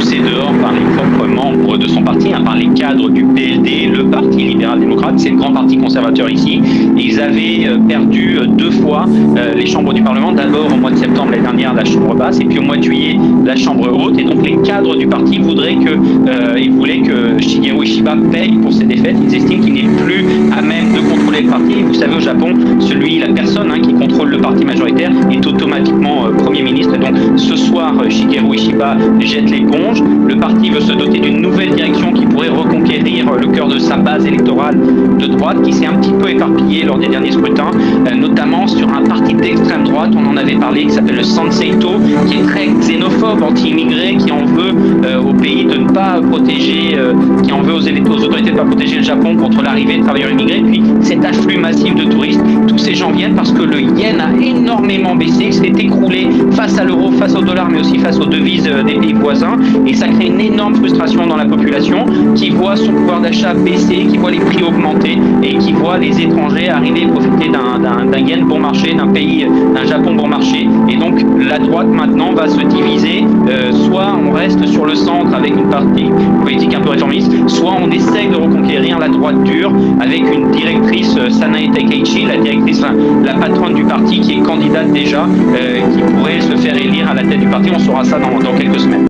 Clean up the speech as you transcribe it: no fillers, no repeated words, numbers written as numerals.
poussé dehors par les propres membres de son parti, par les cadres du PLD, le Parti libéral-démocrate, c'est le grand parti conservateur ici. Et ils avaient perdu 2 fois les chambres du Parlement, d'abord au mois de septembre l'année dernière la chambre basse et puis au mois de juillet la chambre haute. Et donc les cadres du parti voulaient que Shigeru Ishiba paye pour ses défaites. Ils estiment qu'il n'est plus à même de contrôler le parti. Et vous savez, au Japon, la personne qui contrôle le parti majoritaire est automatiquement Premier ministre. Et donc ce soir, Shigeru Ishiba jette l'éponge. Le parti veut se doter d'une nouvelle direction qui pourrait reconquérir le cœur de sa base électorale de droite, qui s'est un petit peu éparpillée lors des derniers scrutins, notamment sur un parti d'extrême droite, on en avait parlé, qui s'appelle le Sanseito, qui est très xénophobe, anti-immigré, qui en veut au pays de ne pas protéger, qui en veut aux autorités de ne pas protéger le Japon contre l'arrivée de travailleurs immigrés. Puis cet afflux massif de touristes, tous ces gens viennent parce que le yen a énormément baissé, il s'est écroulé face à l'euro, face au dollar, mais aussi face aux devises des pays voisins, et ça crée une énorme frustration dans la population qui voit son pouvoir d'achat baisser, qui voit les prix augmenter et qui voit les étrangers arriver et profiter d'un yen bon marché, d'un Japon bon marché. Et donc la droite maintenant va se diviser, soit on reste sur le centre avec une politique un peu réformiste, soit on essaye de reconquérir la droite dure avec une directrice, Sanae Takeichi, la patronne du parti qui est candidate déjà, qui pourrait se faire élire à la tête du parti. On saura ça dans quelques semaines.